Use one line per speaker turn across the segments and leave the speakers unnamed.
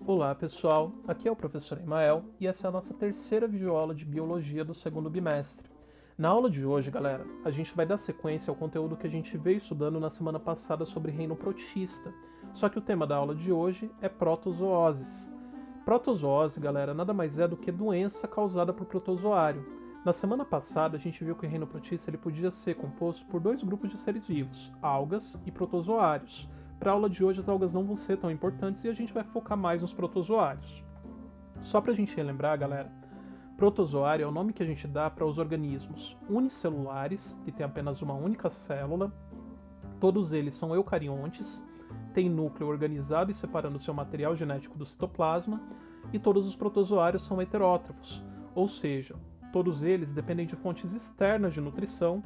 Olá pessoal, aqui é o professor Emael e essa é a nossa terceira videoaula de Biologia do segundo bimestre. Na aula de hoje, galera, a gente vai dar sequência ao conteúdo que a gente veio estudando na semana passada sobre reino protista, só que o tema da aula de hoje é protozooses. Protozoose, galera, nada mais é do que doença causada por protozoário. Na semana passada, a gente viu que o reino protista ele podia ser composto por dois grupos de seres vivos, algas e protozoários. Para a aula de hoje, as algas não vão ser tão importantes e a gente vai focar mais nos protozoários. Só para a gente relembrar, galera, protozoário é o nome que a gente dá para os organismos unicelulares, que têm apenas uma única célula. Todos eles são eucariontes, têm núcleo organizado e separando seu material genético do citoplasma, e todos os protozoários são heterótrofos, ou seja, todos eles dependem de fontes externas de nutrição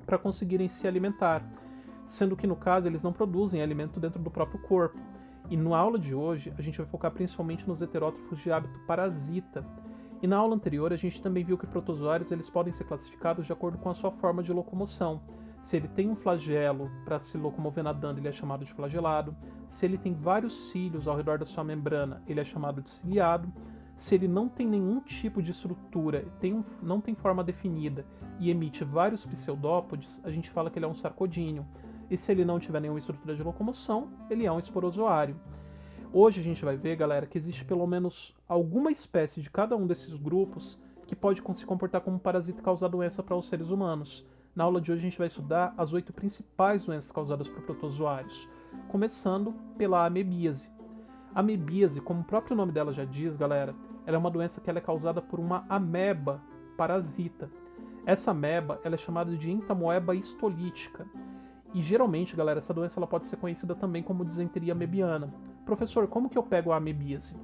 para conseguirem se alimentar, sendo que no caso eles não produzem alimento dentro do próprio corpo. E na aula de hoje a gente vai focar principalmente nos heterótrofos de hábito parasita. E na aula anterior a gente também viu que protozoários eles podem ser classificados de acordo com a sua forma de locomoção. Se ele tem um flagelo para se locomover nadando, ele é chamado de flagelado. Se ele tem vários cílios ao redor da sua membrana, ele é chamado de ciliado. Se ele não tem nenhum tipo de estrutura, não tem forma definida e emite vários pseudópodes, a gente fala que ele é um sarcodíneo. E se ele não tiver nenhuma estrutura de locomoção, ele é um esporozoário. Hoje a gente vai ver, galera, que existe pelo menos alguma espécie de cada um desses grupos que pode se comportar como parasita e causar doença para os seres humanos. Na aula de hoje a gente vai estudar as 8 principais doenças causadas por protozoários, começando pela amebíase. A amebíase, como o próprio nome dela já diz, galera, ela é uma doença que ela é causada por uma ameba parasita. Essa ameba ela é chamada de entamoeba histolítica. E geralmente, galera, essa doença ela pode ser conhecida também como disenteria amebiana. Professor, como que eu pego a amebíase?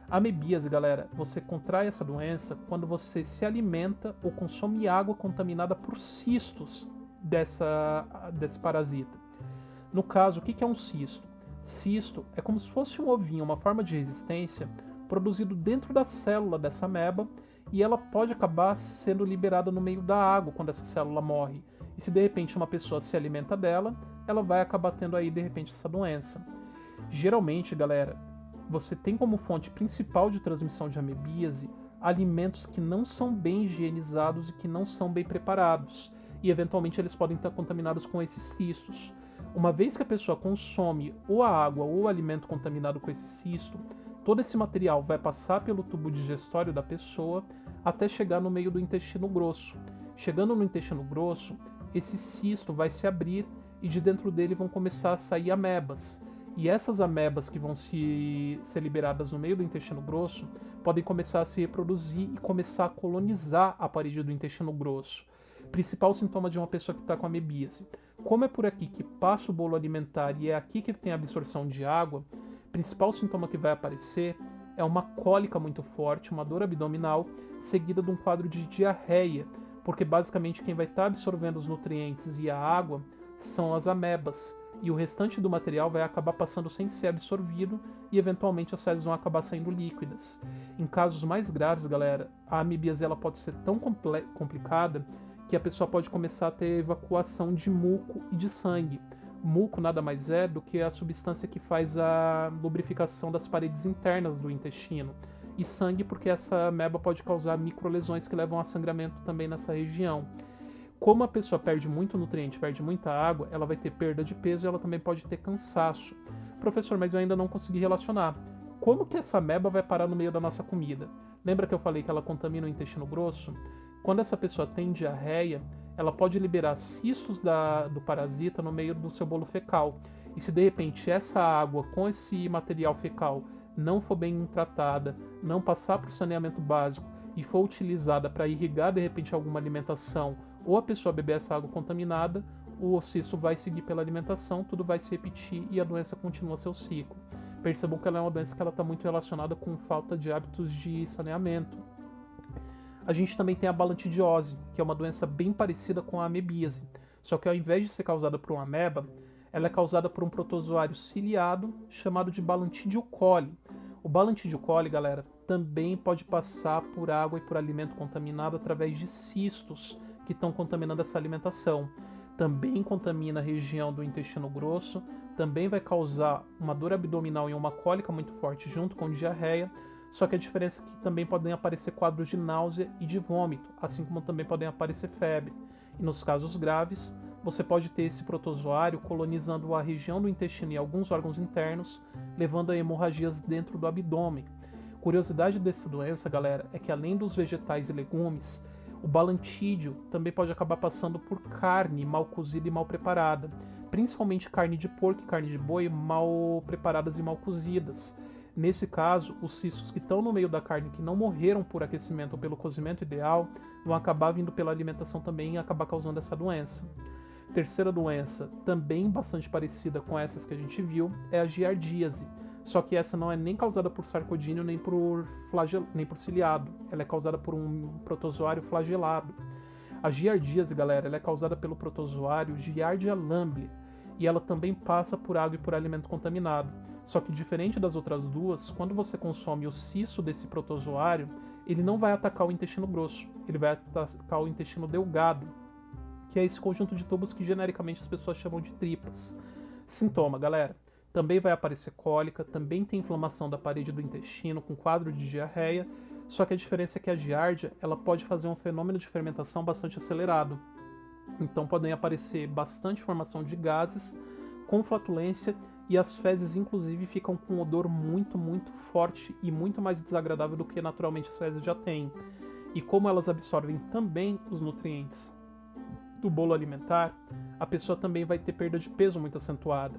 A amebíase, galera, você contrai essa doença quando você se alimenta ou consome água contaminada por cistos desse parasita. No caso, o que é um cisto? Cisto é como se fosse um ovinho, uma forma de resistência produzido dentro da célula dessa ameba e ela pode acabar sendo liberada no meio da água quando essa célula morre. E se de repente uma pessoa se alimenta dela, ela vai acabar tendo aí de repente essa doença. Geralmente, galera, você tem como fonte principal de transmissão de amebíase alimentos que não são bem higienizados e que não são bem preparados. E eventualmente eles podem estar contaminados com esses cistos. Uma vez que a pessoa consome ou a água ou o alimento contaminado com esse cisto, todo esse material vai passar pelo tubo digestório da pessoa até chegar no meio do intestino grosso. Chegando no intestino grosso, esse cisto vai se abrir e de dentro dele vão começar a sair amebas. E essas amebas que vão ser liberadas no meio do intestino grosso podem começar a se reproduzir e começar a colonizar a parede do intestino grosso. Principal sintoma de uma pessoa que está com amebíase. Como é por aqui que passa o bolo alimentar e é aqui que tem a absorção de água, o principal sintoma que vai aparecer é uma cólica muito forte, uma dor abdominal, seguida de um quadro de diarreia, porque basicamente quem vai estar absorvendo os nutrientes e a água são as amebas, e o restante do material vai acabar passando sem ser absorvido e eventualmente as fezes vão acabar saindo líquidas. Em casos mais graves, galera, a amebíase ela pode ser tão complicada que a pessoa pode começar a ter evacuação de muco e de sangue. Muco nada mais é do que a substância que faz a lubrificação das paredes internas do intestino. E sangue porque essa ameba pode causar microlesões que levam a sangramento também nessa região. Como a pessoa perde muito nutriente, perde muita água, ela vai ter perda de peso e ela também pode ter cansaço. Professor, mas eu ainda não consegui relacionar. Como que essa ameba vai parar no meio da nossa comida? Lembra que eu falei que ela contamina o intestino grosso? Quando essa pessoa tem diarreia, ela pode liberar cistos do parasita no meio do seu bolo fecal. E se de repente essa água com esse material fecal não for bem tratada, não passar para o saneamento básico e for utilizada para irrigar de repente alguma alimentação ou a pessoa beber essa água contaminada, o cisto vai seguir pela alimentação, tudo vai se repetir e a doença continua seu ciclo. Percebam que ela é uma doença que está muito relacionada com falta de hábitos de saneamento. A gente também tem a balantidiose, que é uma doença bem parecida com a amebíase, só que ao invés de ser causada por uma ameba, ela é causada por um protozoário ciliado chamado de Balantidio coli. O Balantidio coli, galera, também pode passar por água e por alimento contaminado através de cistos que estão contaminando essa alimentação. Também contamina a região do intestino grosso, também vai causar uma dor abdominal e uma cólica muito forte junto com diarreia, só que a diferença é que também podem aparecer quadros de náusea e de vômito, assim como também podem aparecer febre. E nos casos graves, você pode ter esse protozoário colonizando a região do intestino e alguns órgãos internos, levando a hemorragias dentro do abdômen. Curiosidade dessa doença, galera, é que além dos vegetais e legumes, o balantídeo também pode acabar passando por carne mal cozida e mal preparada, principalmente carne de porco e carne de boi mal preparadas e mal cozidas. Nesse caso, os cistos que estão no meio da carne que não morreram por aquecimento ou pelo cozimento ideal vão acabar vindo pela alimentação também e acabar causando essa doença. Terceira doença, também bastante parecida com essas que a gente viu, é a giardíase. Só que essa não é nem causada por sarcodínio nem por ciliado. Ela é causada por um protozoário flagelado. A giardíase, galera, ela é causada pelo protozoário Giardia lamblia. E ela também passa por água e por alimento contaminado. Só que diferente das outras duas, quando você consome o cisto desse protozoário, ele não vai atacar o intestino grosso. Ele vai atacar o intestino delgado, que é esse conjunto de tubos que genericamente as pessoas chamam de tripas. Sintoma, galera. Também vai aparecer cólica, também tem inflamação da parede do intestino com quadro de diarreia, só que a diferença é que a giardia ela pode fazer um fenômeno de fermentação bastante acelerado. Então podem aparecer bastante formação de gases, com flatulência, e as fezes inclusive ficam com um odor muito, muito forte e muito mais desagradável do que naturalmente as fezes já têm. E como elas absorvem também os nutrientes do bolo alimentar, a pessoa também vai ter perda de peso muito acentuada.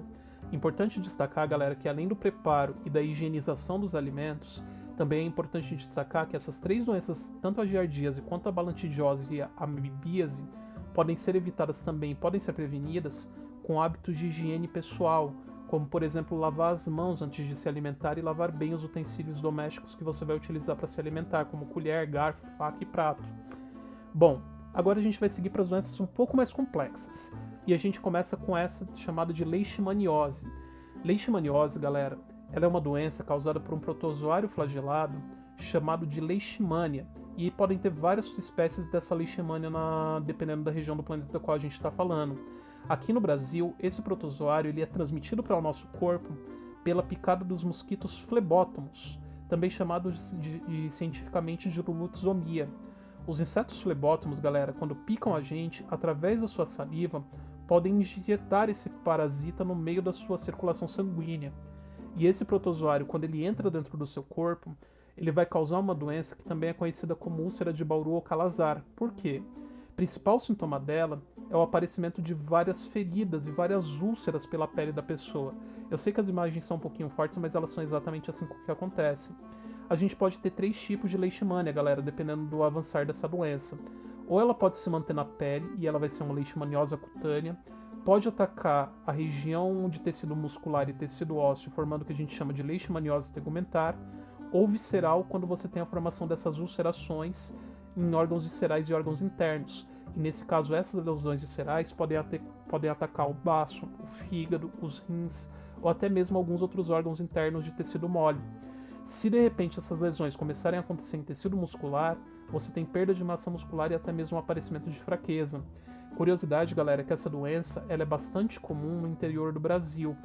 Importante destacar, galera, que além do preparo e da higienização dos alimentos, também é importante destacar que essas três doenças, tanto a giardíase quanto a balantidiose e a amebíase, podem ser evitadas também, podem ser prevenidas com hábitos de higiene pessoal, como por exemplo lavar as mãos antes de se alimentar e lavar bem os utensílios domésticos que você vai utilizar para se alimentar, como colher, garfo, faca e prato. Bom, agora a gente vai seguir para as doenças um pouco mais complexas. E a gente começa com essa chamada de leishmaniose. Leishmaniose, galera, ela é uma doença causada por um protozoário flagelado chamado de leishmania. E podem ter várias espécies dessa leishmania dependendo da região do planeta da qual a gente está falando. Aqui no Brasil, esse protozoário ele é transmitido para o nosso corpo pela picada dos mosquitos flebótomos, também chamados cientificamente de lutzomia. Os insetos flebótomos, galera, quando picam a gente, através da sua saliva, podem injetar esse parasita no meio da sua circulação sanguínea. E esse protozoário, quando ele entra dentro do seu corpo, ele vai causar uma doença que também é conhecida como úlcera de Bauru ou Calazar. Por quê? O principal sintoma dela é o aparecimento de várias feridas e várias úlceras pela pele da pessoa. Eu sei que as imagens são um pouquinho fortes, mas elas são exatamente assim que acontece. A gente pode ter três tipos de leishmania, galera, dependendo do avançar dessa doença. Ou ela pode se manter na pele e ela vai ser uma leishmaniose cutânea, pode atacar a região de tecido muscular e tecido ósseo, formando o que a gente chama de leishmaniose tegumentar, ou visceral, quando você tem a formação dessas ulcerações em órgãos viscerais e órgãos internos. E nesse caso, essas lesões viscerais podem atacar o baço, o fígado, os rins, ou até mesmo alguns outros órgãos internos de tecido mole. Se de repente essas lesões começarem a acontecer em tecido muscular, você tem perda de massa muscular e até mesmo um aparecimento de fraqueza. Curiosidade, galera, é que essa doença ela é bastante comum no interior do Brasil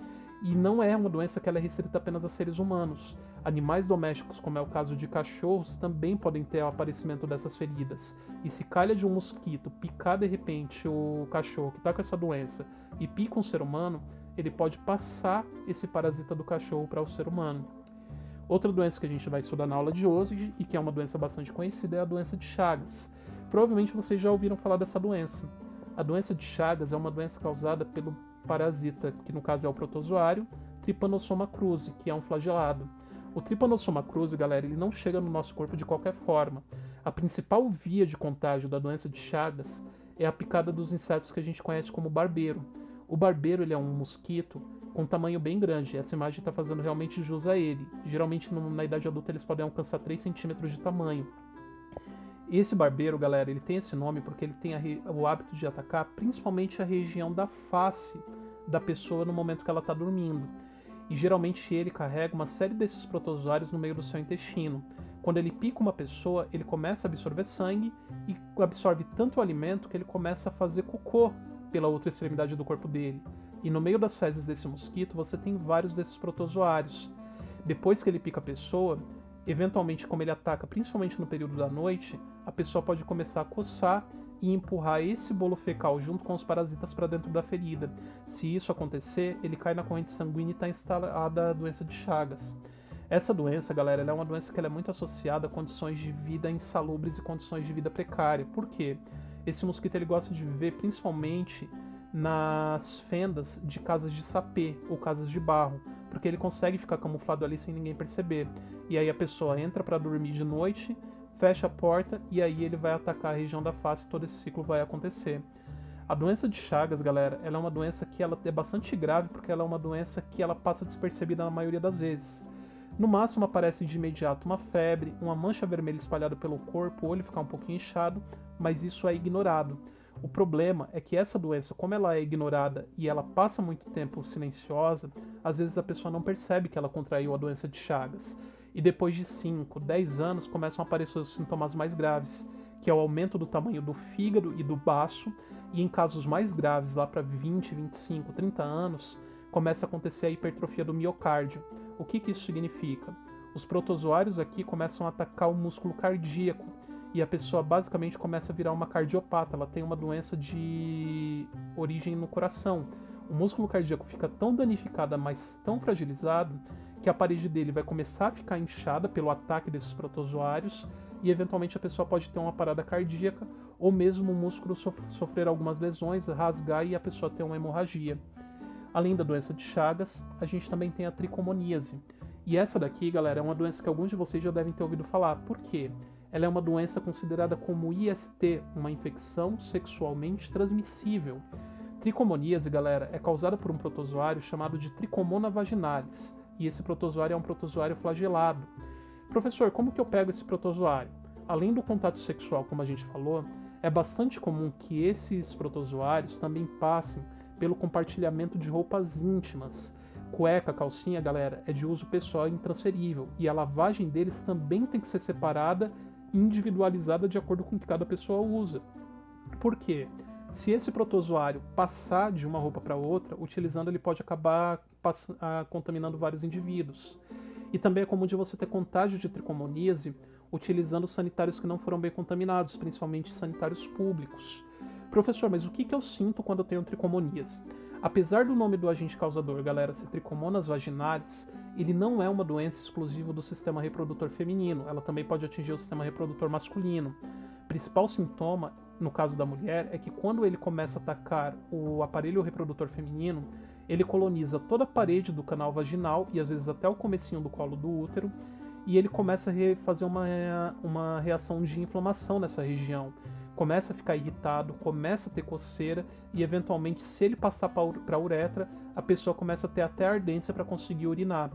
e não é uma doença que ela é restrita apenas a seres humanos. Animais domésticos, como é o caso de cachorros, também podem ter o aparecimento dessas feridas. E se calha de um mosquito picar de repente o cachorro que está com essa doença e pica um ser humano, ele pode passar esse parasita do cachorro para o ser humano. Outra doença que a gente vai estudar na aula de hoje, e que é uma doença bastante conhecida, é a doença de Chagas. Provavelmente vocês já ouviram falar dessa doença. A doença de Chagas é uma doença causada pelo parasita, que no caso é o protozoário, Trypanosoma cruzi, que é um flagelado. O Trypanosoma cruzi, galera, ele não chega no nosso corpo de qualquer forma. A principal via de contágio da doença de Chagas é a picada dos insetos que a gente conhece como barbeiro. O barbeiro ele é um mosquito com um tamanho bem grande. Essa imagem está fazendo realmente jus a ele. Geralmente na idade adulta eles podem alcançar 3 centímetros de tamanho. Esse barbeiro, galera, ele tem esse nome porque ele tem o hábito de atacar principalmente a região da face da pessoa no momento que ela está dormindo. E geralmente ele carrega uma série desses protozoários no meio do seu intestino. Quando ele pica uma pessoa, ele começa a absorver sangue e absorve tanto o alimento que ele começa a fazer cocô pela outra extremidade do corpo dele. e no meio das fezes desse mosquito você tem vários desses protozoários. Depois que ele pica a pessoa, eventualmente, como ele ataca principalmente no período da noite, a pessoa pode começar a coçar e empurrar esse bolo fecal junto com os parasitas para dentro da ferida. Se isso acontecer, ele cai na corrente sanguínea e está instalada a doença de Chagas. Essa doença, galera, ela é uma doença que ela é muito associada a condições de vida insalubres e condições de vida precária. Por quê? Esse mosquito ele gosta de viver principalmente nas fendas de casas de sapê ou casas de barro, porque ele consegue ficar camuflado ali sem ninguém perceber. E aí a pessoa entra para dormir de noite, fecha a porta e aí ele vai atacar a região da face e todo esse ciclo vai acontecer. A doença de Chagas, galera, ela é uma doença que ela é bastante grave porque ela é uma doença que ela passa despercebida na maioria das vezes. No máximo aparece de imediato uma febre, uma mancha vermelha espalhada pelo corpo, o olho ficar um pouquinho inchado, mas isso é ignorado. O problema é que essa doença, como ela é ignorada e ela passa muito tempo silenciosa, às vezes a pessoa não percebe que ela contraiu a doença de Chagas. E depois de 5, 10 anos começam a aparecer os sintomas mais graves, que é o aumento do tamanho do fígado e do baço, e em casos mais graves, lá para 20, 25, 30 anos, começa a acontecer a hipertrofia do miocárdio. O que isso significa? Os protozoários aqui começam a atacar o músculo cardíaco e a pessoa basicamente começa a virar uma cardiopata, ela tem uma doença de origem no coração. O músculo cardíaco fica tão danificado, mas tão fragilizado, que a parede dele vai começar a ficar inchada pelo ataque desses protozoários e eventualmente a pessoa pode ter uma parada cardíaca ou mesmo o músculo sofrer algumas lesões, rasgar e a pessoa ter uma hemorragia. Além da doença de Chagas, a gente também tem a tricomoníase. E essa daqui, galera, é uma doença que alguns de vocês já devem ter ouvido falar. Por quê? Ela é uma doença considerada como IST, uma infecção sexualmente transmissível. Tricomoníase, galera, é causada por um protozoário chamado de Tricomona vaginalis. E esse protozoário é um protozoário flagelado. Professor, como que eu pego esse protozoário? Além do contato sexual, como a gente falou, é bastante comum que esses protozoários também passem pelo compartilhamento de roupas íntimas. Cueca, calcinha, galera, é de uso pessoal e intransferível, e a lavagem deles também tem que ser separada e individualizada de acordo com o que cada pessoa usa. Por quê? Se esse protozoário passar de uma roupa para outra, utilizando ele pode acabar contaminando vários indivíduos. E também é comum de você ter contágio de tricomoníase utilizando sanitários que não foram bem contaminados, principalmente sanitários públicos. Professor, mas o que eu sinto quando eu tenho tricomoníase? Apesar do nome do agente causador, galera, ser Tricomonas vaginalis, ele não é uma doença exclusiva do sistema reprodutor feminino, ela também pode atingir o sistema reprodutor masculino. O principal sintoma, no caso da mulher, é que quando ele começa a atacar o aparelho reprodutor feminino, ele coloniza toda a parede do canal vaginal e às vezes até o comecinho do colo do útero, e ele começa a fazer uma reação de inflamação nessa região. Começa a ficar irritado, começa a ter coceira e eventualmente, se ele passar para a uretra, a pessoa começa a ter até ardência para conseguir urinar.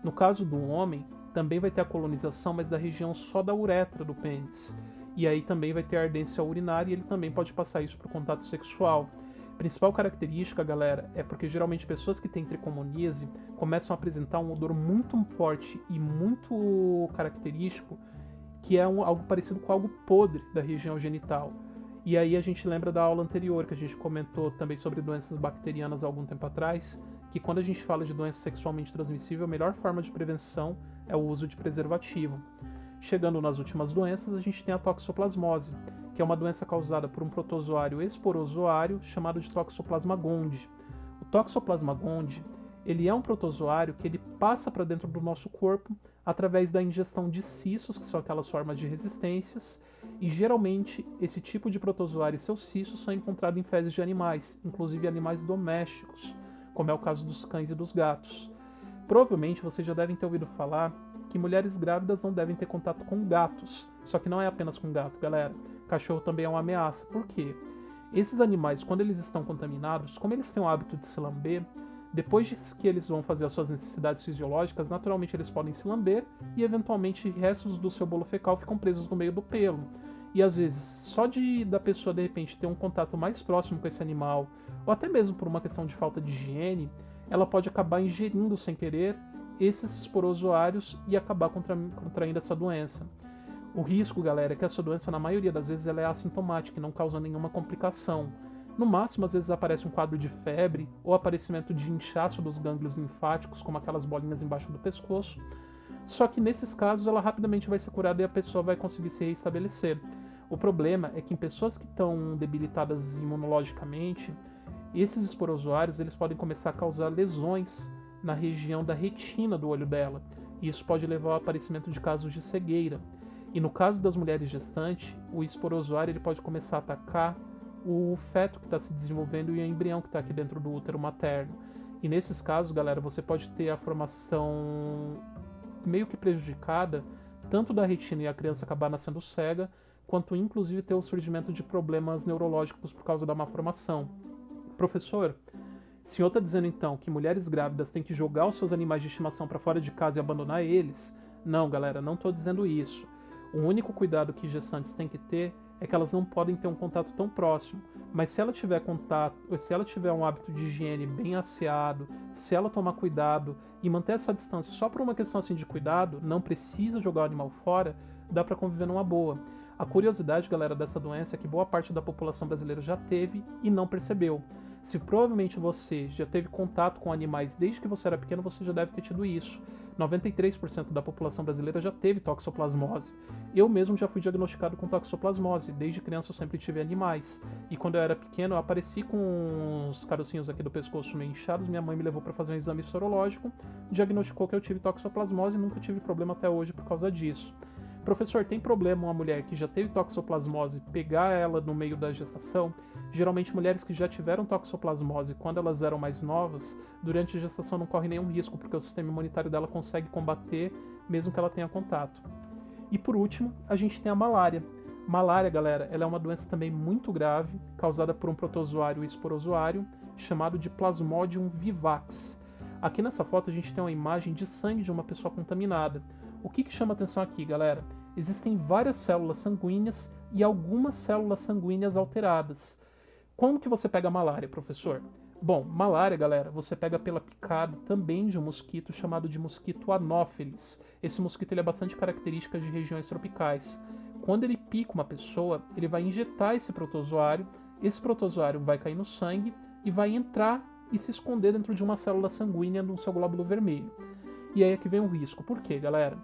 No caso do homem, também vai ter a colonização, mas da região só da uretra do pênis. E aí também vai ter ardência urinária e ele também pode passar isso para o contato sexual. A principal característica, galera, é porque geralmente pessoas que têm tricomoníase começam a apresentar um odor muito forte e muito característico, que é algo parecido com algo podre da região genital. E aí a gente lembra da aula anterior, que a gente comentou também sobre doenças bacterianas há algum tempo atrás, que quando a gente fala de doença sexualmente transmissível, a melhor forma de prevenção é o uso de preservativo. Chegando nas últimas doenças, a gente tem a toxoplasmose, que é uma doença causada por um protozoário esporozoário chamado de Toxoplasma gondii. O Toxoplasma gondii, ele é um protozoário que ele passa para dentro do nosso corpo através da ingestão de cistos, que são aquelas formas de resistências, e geralmente esse tipo de protozoário e seus cistos são encontrados em fezes de animais, inclusive animais domésticos, como é o caso dos cães e dos gatos. Provavelmente vocês já devem ter ouvido falar que mulheres grávidas não devem ter contato com gatos, só que não é apenas com gato, galera. Cachorro também é uma ameaça. Por quê? Esses animais, quando eles estão contaminados, como eles têm o hábito de se lamber, depois que eles vão fazer as suas necessidades fisiológicas, naturalmente eles podem se lamber e eventualmente restos do seu bolo fecal ficam presos no meio do pelo. E às vezes, só da pessoa de repente ter um contato mais próximo com esse animal, ou até mesmo por uma questão de falta de higiene, ela pode acabar ingerindo sem querer esses esporozoários e acabar contraindo essa doença. O risco, galera, é que essa doença, na maioria das vezes, ela é assintomática e não causa nenhuma complicação. No máximo, às vezes aparece um quadro de febre ou aparecimento de inchaço dos gânglios linfáticos, como aquelas bolinhas embaixo do pescoço. Só que nesses casos ela rapidamente vai ser curada e a pessoa vai conseguir se restabelecer. O problema é que em pessoas que estão debilitadas imunologicamente, esses esporozoários eles podem começar a causar lesões na região da retina do olho dela. E isso pode levar ao aparecimento de casos de cegueira. E no caso das mulheres gestantes, o esporozoário ele pode começar a atacar o feto que está se desenvolvendo e o embrião que está aqui dentro do útero materno. E nesses casos, galera, você pode ter a formação meio que prejudicada, tanto da retina e a criança acabar nascendo cega, quanto inclusive ter o surgimento de problemas neurológicos por causa da má formação. Professor, o senhor está dizendo então que mulheres grávidas têm que jogar os seus animais de estimação para fora de casa e abandonar eles? Não, galera, não estou dizendo isso. O único cuidado que gestantes têm que ter é que elas não podem ter um contato tão próximo. Mas se ela tiver contato, se ela tiver um hábito de higiene bem asseado, se ela tomar cuidado e manter essa distância só por uma questão assim de cuidado, não precisa jogar o animal fora, dá para conviver numa boa. A curiosidade, galera, dessa doença é que boa parte da população brasileira já teve e não percebeu. Se provavelmente você já teve contato com animais desde que você era pequeno, você já deve ter tido isso. 93% da população brasileira já teve toxoplasmose. Eu mesmo já fui diagnosticado com toxoplasmose. Desde criança eu sempre tive animais. E quando eu era pequeno eu apareci com os carocinhos aqui do pescoço meio inchados. Minha mãe me levou para fazer um exame sorológico, diagnosticou que eu tive toxoplasmose e nunca tive problema até hoje por causa disso. Professor, tem problema uma mulher que já teve toxoplasmose pegar ela no meio da gestação? Geralmente mulheres que já tiveram toxoplasmose quando elas eram mais novas, durante a gestação não correm nenhum risco, porque o sistema imunitário dela consegue combater mesmo que ela tenha contato. E por último, a gente tem a malária. Malária, galera, ela é uma doença também muito grave, causada por um protozoário e esporozoário, chamado de Plasmodium vivax. Aqui nessa foto a gente tem uma imagem de sangue de uma pessoa contaminada. O que chama atenção aqui, galera? Existem várias células sanguíneas e algumas células sanguíneas alteradas. Como que você pega a malária, professor? Bom, malária, galera, você pega pela picada também de um mosquito chamado de mosquito anófeles. Esse mosquito ele é bastante característico de regiões tropicais. Quando ele pica uma pessoa, ele vai injetar esse protozoário vai cair no sangue e vai entrar e se esconder dentro de uma célula sanguínea no seu glóbulo vermelho. E aí é que vem o risco. Por quê, galera?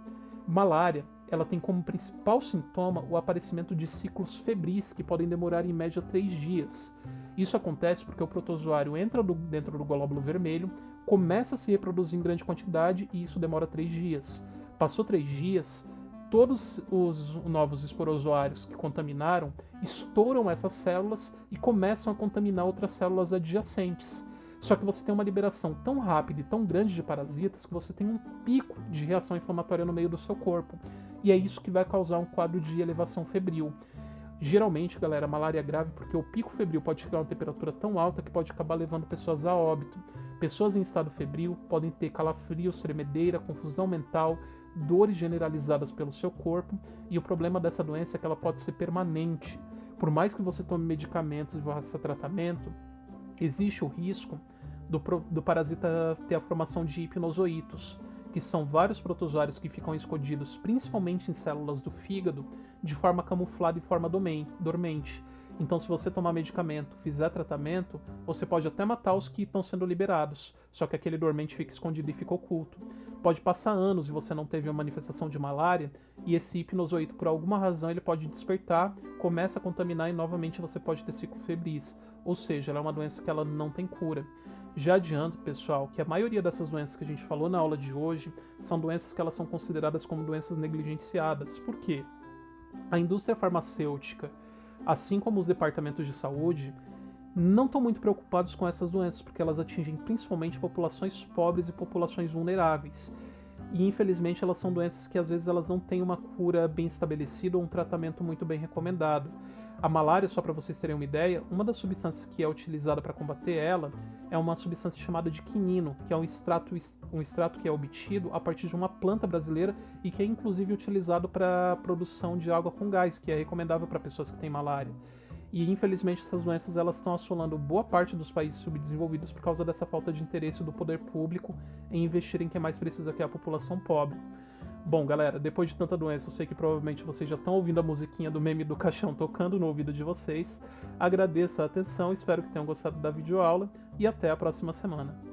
Malária, ela tem como principal sintoma o aparecimento de ciclos febris que podem demorar em média 3 dias. Isso acontece porque o protozoário entra dentro do glóbulo vermelho, começa a se reproduzir em grande quantidade e isso demora 3 dias. Passou 3 dias, todos os novos esporozoários que contaminaram estouram essas células e começam a contaminar outras células adjacentes. Só que você tem uma liberação tão rápida e tão grande de parasitas que você tem um pico de reação inflamatória no meio do seu corpo. E é isso que vai causar um quadro de elevação febril. Geralmente, galera, a malária é grave porque o pico febril pode chegar a uma temperatura tão alta que pode acabar levando pessoas a óbito. Pessoas em estado febril podem ter calafrios, tremedeira, confusão mental, dores generalizadas pelo seu corpo. E o problema dessa doença é que ela pode ser permanente. Por mais que você tome medicamentos e faça tratamento, existe o risco do parasita ter a formação de hipnozoítos, que são vários protozoários que ficam escondidos principalmente em células do fígado, de forma camuflada e forma dormente. Então, se você tomar medicamento, fizer tratamento, você pode até matar os que estão sendo liberados, só que aquele dormente fica escondido e fica oculto. Pode passar anos e você não teve uma manifestação de malária, e esse hipnozoíto, por alguma razão, ele pode despertar, começa a contaminar e novamente você pode ter ciclo febris. Ou seja, ela é uma doença que ela não tem cura. Já adianto, pessoal, que a maioria dessas doenças que a gente falou na aula de hoje são doenças que elas são consideradas como doenças negligenciadas. Por quê? A indústria farmacêutica, assim como os departamentos de saúde, não estão muito preocupados com essas doenças, porque elas atingem principalmente populações pobres e populações vulneráveis. E infelizmente elas são doenças que às vezes elas não têm uma cura bem estabelecida ou um tratamento muito bem recomendado. A malária, só para vocês terem uma ideia, uma das substâncias que é utilizada para combater ela é uma substância chamada de quinino, que é um extrato que é obtido a partir de uma planta brasileira e que é inclusive utilizado para a produção de água com gás, que é recomendável para pessoas que têm malária. E infelizmente essas doenças elas estão assolando boa parte dos países subdesenvolvidos por causa dessa falta de interesse do poder público em investir em quem mais precisa, que é a população pobre. Bom, galera, depois de tanta doença, eu sei que provavelmente vocês já estão ouvindo a musiquinha do meme do caixão tocando no ouvido de vocês. Agradeço a atenção, espero que tenham gostado da videoaula e até a próxima semana.